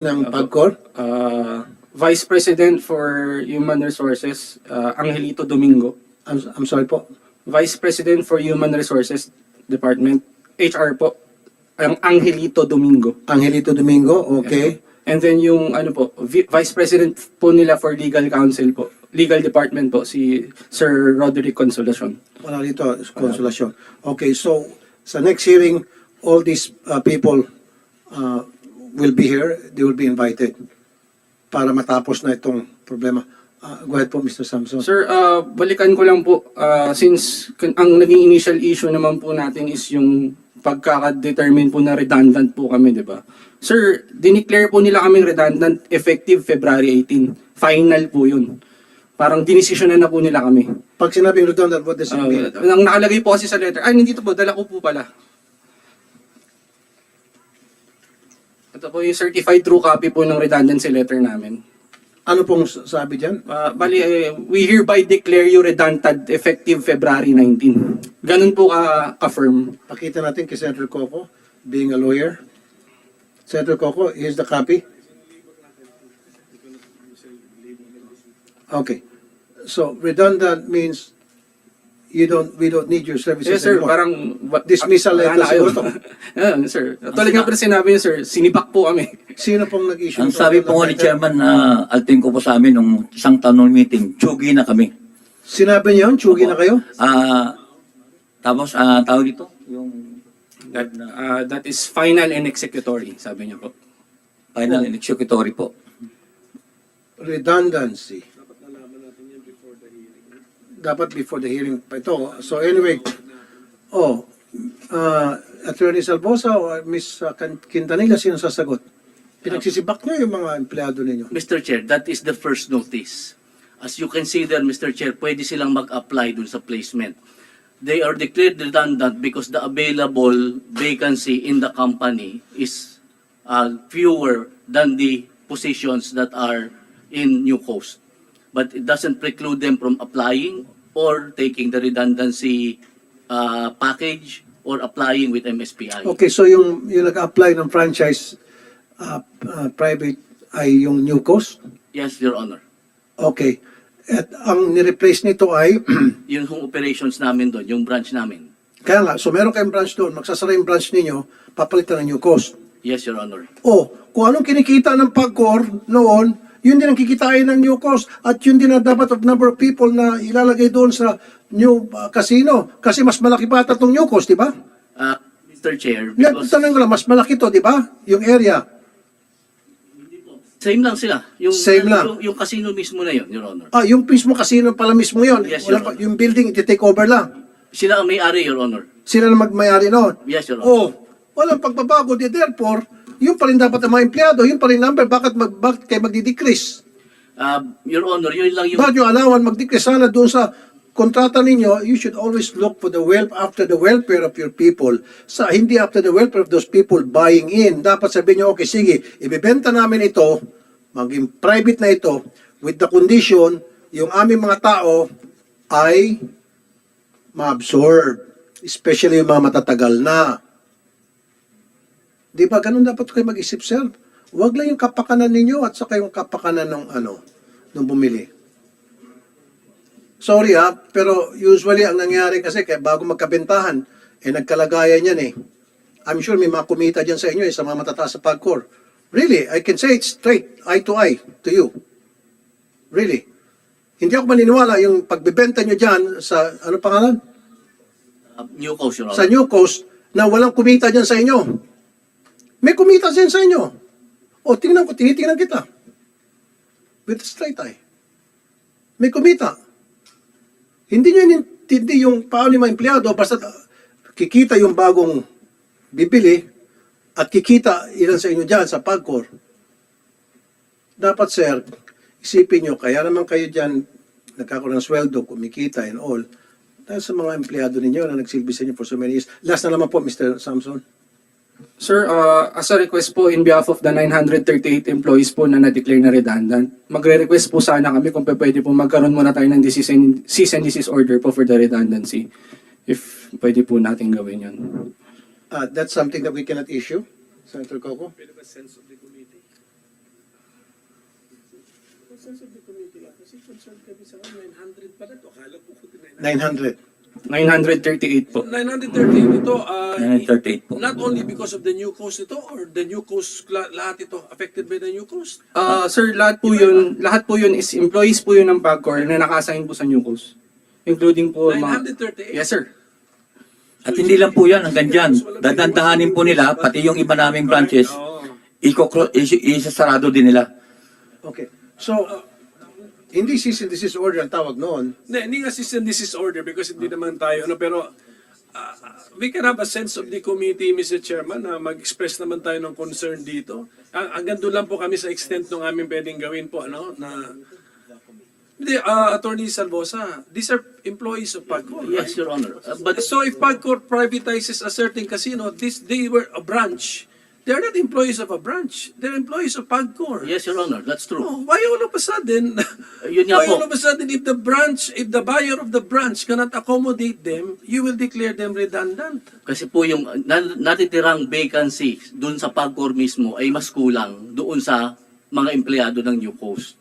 ng PAGCOR? Vice President for Human Resources, Angelito Domingo. I'm sorry po. Vice President for Human Resources Department, HR po, ang Angelito Domingo. Angelito Domingo, okay. And then yung ano po, Vice President po nila for Legal Counsel po, Legal Department po, si Sir Roderick Consolacion. Wala rito, konsolasyon. Okay, so sa next hearing, all these people will be here, they will be invited para matapos na itong problema. Go ahead po, Mr. Samson. Sir, balikan ko lang po, since ang naging initial issue naman po natin is yung pagkaka-determine po na redundant po kami, di ba? Sir, dineclare po nila kaming redundant effective February 18. Final po yun. Parang dinesisyonan na po nila kami. Pag sinabing redundant, what does it mean? Ang nakalagay po kasi sa letter, nandito po, dala ko po pala. Ito po yung certified true copy po ng redundancy letter namin. Ano pong sabi dyan? We hereby declare you redundant effective February 19. Ganun po ka-firm. Pakita natin kay Senator Coco, being a lawyer. Senator Coco, here's the copy. Okay. So, redundant means we don't need your services Yes, sir. anymore. Parang Dismissal letter siguro to. Sir. Tuloy nga po na sinabi niyo, sir. Sinibak po kami. Sino pong nag-issue? Ang sabi po ni Chairman Altin ko po sa amin nung isang tanong meeting, tsugi na kami. Sinabi niyo, tsugi na kayo? Tapos, tawag dito? Yung That is final and executory, sabi niya po. final and executory po. Redundancy. Dapat before the hearing pa ito. So anyway, Attorney Salvosa o Ms. Quintanilla, sino sasagot? Pinagsisibak niyo yung mga empleyado ninyo. Mr. Chair, that is the first notice. As you can see there, Mr. Chair, pwede silang mag-apply dun sa placement. They are declared redundant because the available vacancy in the company is fewer than the positions that are in New Coast. But it doesn't preclude them from applying or taking the redundancy package or applying with MSPI. Okay, so yung nag-apply ng franchise private ay yung New Coast? Yes, Your Honor. Okay. At ang ni-replace nito ay, Yung home operations namin doon, yung branch namin. kaya nga, so meron kayong branch doon, magsasara yung branch ninyo, papalitan ng New Coast. Yes, Your Honor. Kung anong kinikita ng PAGCOR noon, yun din ang kikitain ng New Coast at yun din ang dapat of number of people na ilalagay doon sa new casino. Kasi mas malaki pa ata itong New Coast, di ba? Mr. Chair, Tanong ko lang, mas malaki to, di ba? Yung area. same lang sila. Yung, Same lang. Yung casino mismo na yun, Your Honor. Yung mismo casino pala mismo yun. Yes, Wala Your pa, yung building, iti-take over lang. Sila ang may-ari, Your Honor. Sila na magmayari noon. Yes, Your Honor. Walang pagbabago. Therefore, yung pa rin dapat ang mga empleyado, yung pa rin number, bakit kayo magdi-decrease? Your Honor, yun lang yung... Bakit yung alawan mag-decrease sana doon sa kontrata ninyo, you should always look for after the welfare of your people. Hindi after the welfare of those people buying in. Dapat sabihin nyo, okay, sige, ibibenta namin ito, maging private na ito, with the condition, yung aming mga tao ay ma-absorb. Especially yung mga matatagal na. Di ba, ganun dapat kayo mag-isip, sir? Huwag lang yung kapakanan ninyo at saka yung kapakanan ng nung bumili. Sorry pero usually ang nangyari kasi kaya bago magkabentahan, nagkalagayan yan eh. I'm sure may mga kumita dyan sa inyo sa mga matataas sa PAGCOR. Really, I can say it straight, eye to you. Really. Hindi ako maniniwala yung pagbibenta nyo dyan sa, ano pangalan? New Coast, Your Honor. Sa New Coast, na walang kumita dyan sa inyo. May kumita dyan sa inyo. Tinitingnan kita. With a straight eye. May kumita. Hindi nyo inintindi yung paano yung mga empleyado, basta kikita yung bagong bibili at kikita ilan sa inyo dyan sa PAGCOR. Dapat, sir, isipin nyo, kaya naman kayo dyan nagkakaroon ng sweldo, kumikita and all, dahil sa mga empleyado ninyo na nagsilbi sa inyo for so many years. Last na naman po, Mr. Samson. Sir, as a request po in behalf of the 938 employees po na na-declare na redundant, magre-request po sana kami kung pwede po magkaroon muna tayo ng cease and desist order po for the redundancy. If pwede po natin gawin yun. That's something that we cannot issue, Senator Coco? 900. 938 po. 938 ito, 938 po. not only because of the new coast ito or the new coast, lahat ito affected by the new coast? Sir, lahat po yun is employees po yun ng PAGCOR na naka-assign po sa New Coast. Including po 938? Yes, sir. At hindi lang po yan, hanggang dyan. Dadandahanin po nila, pati yung iba naming branches, isasarado din nila. Okay. So, hindi cease and desist order ang tawag noon. Hindi nga system this is order because hindi naman tayo, pero we can have a sense of the committee, Mr. Chairman, na mag-express naman tayo ng concern dito. Hanggang doon lang po kami sa extent ng aming pwedeng gawin po, Hindi, Attorney Salvosa, these are employees of PAGCOR, right? Yes, Your Honor. But So if PAGCOR privatizes a certain casino, they were a branch. They're not employees of a branch. They're employees of PAGCOR. yes, Your Honor, that's true. Oh, why all of a sudden, Yun nga why po. all of a sudden, if the buyer of the branch cannot accommodate them, you will declare them redundant? Kasi po yung natitirang vacancy doon sa PAGCOR mismo ay mas kulang doon sa mga empleyado ng New Coast.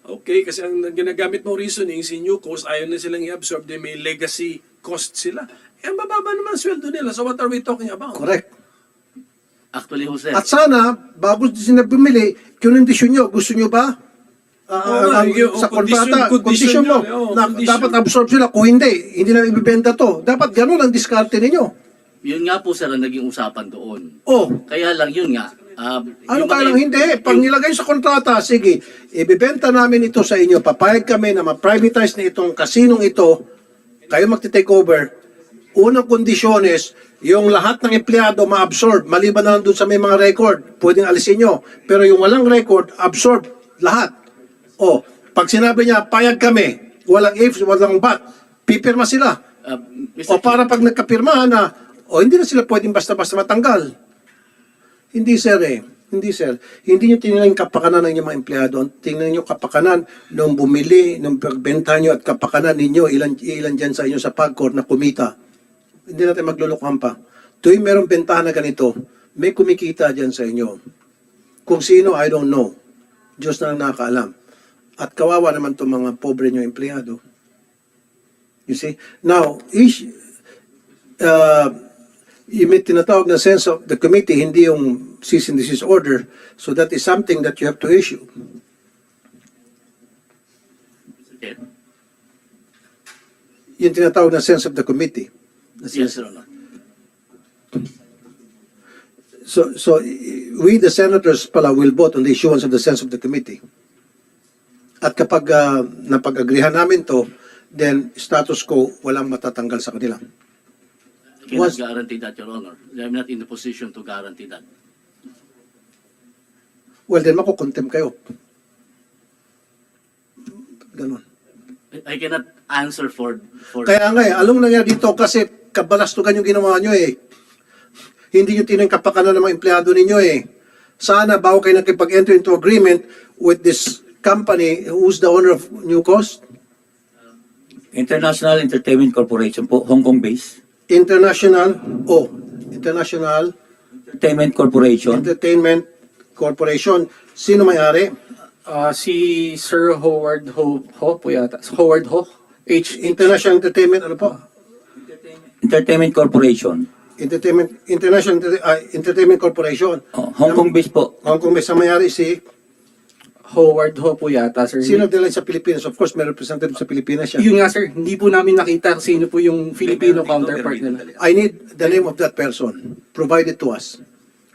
Okay, kasi ang ginagamit mong reasoning, si New Coast, ayaw na silang i-absorb, they may legacy cost sila. Eh, ang bababa naman ang sweldo nila. So what are we talking about? Correct. Actually, Jose, At sana, bago sila bumili, kinondisyon nyo, gusto nyo ba? Sa kontrata, condition kondisyon mo, yun, na condition. dapat absorb sila. Kung hindi na ibibenta to. Dapat ganun ang diskarte ninyo. yun nga po sir ang naging usapan doon. Oh, Kaya lang yun nga. ano ka lang hindi? Pag nilagay sa kontrata, sige, ibibenta namin ito sa inyo, papayag kami na ma-privatize na itong kasinong ito, kayo magti-take over. Unang kondisyones, yung lahat ng empleyado ma-absorb, maliban na lang dun sa may mga record, pwedeng alisin nyo. Pero yung walang record, absorb lahat. O, pag sinabi niya, payag kami, walang ifs, walang but, pipirma sila. O para pag nagkapirmahan na, hindi na sila pwedeng basta-basta matanggal. Hindi sir Hindi sir. Hindi nyo tingnan yung kapakanan ng inyong mga empleyado. Tingnan nyo kapakanan nung bumili, nung pagbenta nyo at kapakanan ninyo, ilan dyan sa inyo sa PAGCOR na kumita. Hindi natin maglulukuhan pa. Tuwing merong bentahan na ganito, may kumikita dyan sa inyo. Kung sino, I don't know. Diyos na lang nakakaalam. At kawawa naman itong mga pobre nyo empleyado. You see? Now, yung may tinatawag na sense of the committee, hindi yung cease and desist order. So that is something that you have to issue. Okay. Yung tinatawag na sense of the committee. Yes, Your Honor. So we, the senators pala, will vote on the issuance of the sense of the committee. At kapag napag-agrihan namin to, then status quo, walang matatanggal sa kanila. I cannot guarantee that, Your Honor. I'm not in the position to guarantee that. Well, then makukontem kayo. Ganon. I cannot answer for Kaya nga along nangyari dito kasi kabalastugan yung ginawa nyo Hindi nyo tinang kapakanan ng mga empleyado ninyo Sana bago kayo nakipag-enter into agreement with this company who's the owner of New Coast, International Entertainment Corporation po, Hong Kong based. International Entertainment Corporation. Entertainment Corporation. Sino may-ari? Si Sir Howard Ho po yata. Howard Ho? International Entertainment, ano po? Entertainment Corporation. Entertainment Corporation. Hong Kong based po. Hong Kong may may-ari si Howard Ho po yata, sir. sino nagdala sa Pilipinas? Of course, may representative sa Pilipinas siya. Yun nga, sir. Hindi po namin nakita sino po yung Filipino counterpart nila. I need the name of that person. Provide it to us.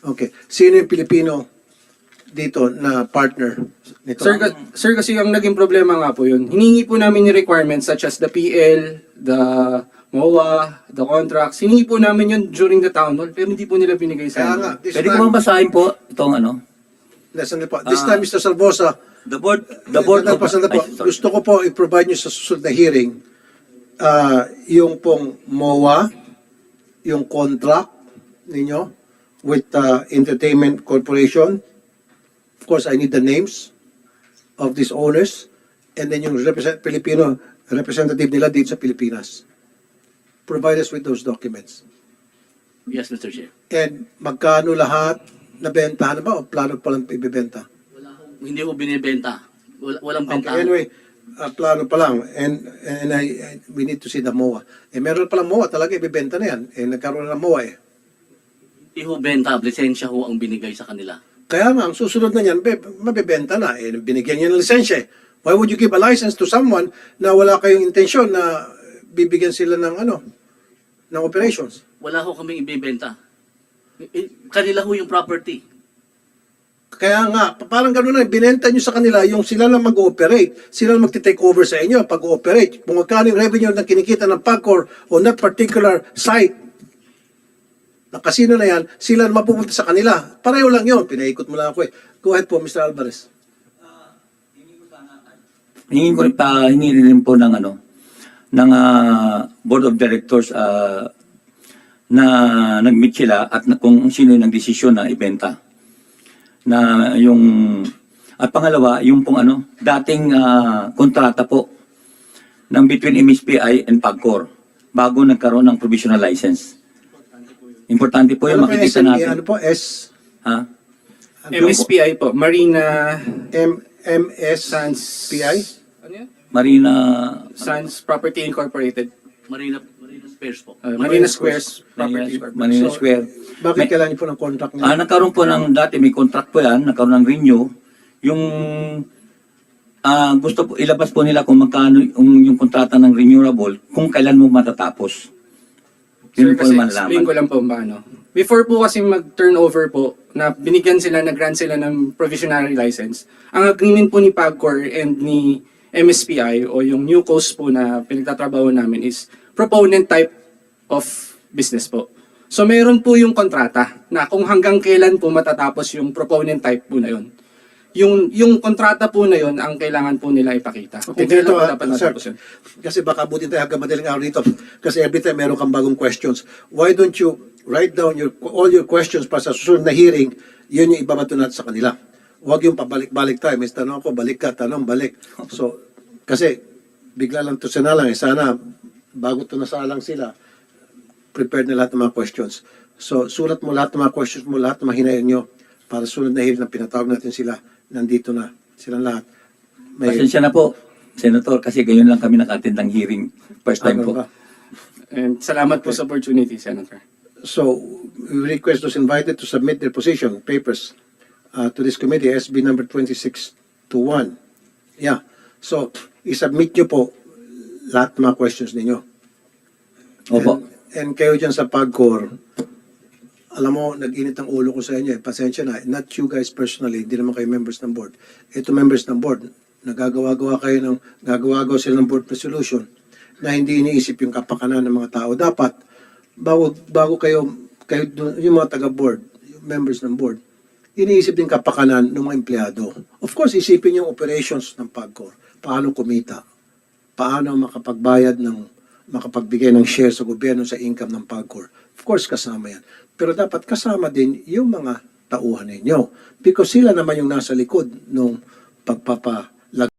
Okay. Sino yung Pilipino dito na partner nito? Sir, kasi ang naging problema nga po yun, hiningi po namin yung requirements such as the PL, the MOA, the contracts. Hiningi po namin yun during the town hall, pero hindi po nila binigay sa Kaya nga, amin. this Pwede ko time, bang basahin po itong ano? listen po. This time, Mr. Salvosa, The board Sandali po, sandali po. Ay, sorry. Gusto ko po i-provide nyo sa susunod na hearing yung pong MOA, yung contract ninyo with Entertainment Corporation. Of course, I need the names of these owners and then yung Filipino representative nila dito sa Pilipinas. Provide us with those documents. Yes, Mr. Chair. And magkano lahat nabentahan na ba o plano pa lang ibibenta? Hindi ko binibenta. Walang Okay, bentahan. anyway, plano pa lang. And we need to see the MOA. Meron palang MOA talaga, ibibenta na yan. Nagkaroon na ng MOA eh. Ihubenta, lisensya ho ang binigay sa kanila. Kaya nga, ang susunod na yan, mabibenta na. Binigyan niya ng lisensya eh. Why would you give a license to someone na wala kayong intensyon na bibigyan sila ng ng operations? Wala ho kaming ibibenta. Kanila ho yung property. Kaya nga, parang gano'n na, binenta nyo sa kanila yung sila lang mag-ooperate. Sila lang magti-take over sa inyo pag-ooperate. Kung magkano yung revenue na kinikita ng PAGCOR o that particular site, na casino na yan, sila na mapupunta sa kanila. Pareho lang yun. Pinaikot mo lang ako eh. Go ahead po, Mr. Alvarez. Hingi rin po ng board of directors na nag-meet sila at kung sino yung nagdesisyon na ibenta. Na yung at pangalawa, yung pong dating kontrata po ng between MSPI and PAGCOR bago nagkaroon ng provisional license. Importante po yung makikita natin. Ano po? S? Ha? MSPI po, Marina MSPI? Ano yan? Marina Sands Property Incorporated. Marina Spares po. Marina Squares Property Incorporated. Manila Square. Bakit kailangan niyo po ng contract niya? Nagkaroon po ng dati may contract po yan, nagkaroon ng renew. Yung gusto po ilabas po nila kung magkano yung kontrata ng renewable kung kailan mo matatapos. Sir, Yun po kasi yung explain ko malalaman. lang po paano. Before po kasi mag-turnover po, na binigyan sila, nag-grant sila ng provisionary license, ang agreement po ni PAGCOR and ni MSPI o yung new coast po na pinagtatrabaho namin is proponent type of business po. So meron po yung kontrata na kung hanggang kailan po matatapos yung proponent type po na yun. Yung kontrata po na yun ang kailangan po nila ipakita. Kung Okay, kailan dito, po dapat sir, natapos yun. kasi baka abutin tayo hanggang madaling araw dito. Kasi every time meron kang bagong questions. Why don't you write down all your questions para sa susunod na hearing, yun yung ibabato natin sa kanila. Huwag yung pabalik-balik tayo. May tanong ako, balik ka, tanong, balik. So, kasi bigla lang to sinalang. Sana, bago to nasalang sila, prepared na lahat ng mga questions. So, sulat mo lahat ng mga questions mo, lahat ng mga hinayon nyo, para sunod na hearing na pinatawag natin sila, nandito na silang lahat. Pasensya na po, Senator, kasi gayon lang kami nakattend ng hearing. First time po. Ba? And salamat po sa opportunity, Senator. So, we request those invited to submit their position papers to this committee, SB number 2621. Yeah. So, isubmit nyo po lahat ng mga questions ninyo. Opo. And kayo dyan sa PAGCOR, alam mo, nag-init ang ulo ko sa inyo. Pasensya na. Not you guys personally, hindi naman kayo members ng board. Ito members ng board, nagagawa-gawa sila ng board resolution na hindi iniisip yung kapakanan ng mga tao. Dapat, bago kayo yung mga taga-board, yung members ng board, iniisip din kapakanan ng mga empleyado. Of course, isipin yung operations ng PAGCOR. Paano kumita? Paano makapagbigay ng share sa gobyerno sa income ng PAGCOR? Of course, kasama yan. Pero dapat kasama din yung mga tauhan ninyo. Because sila naman yung nasa likod ng pagpapa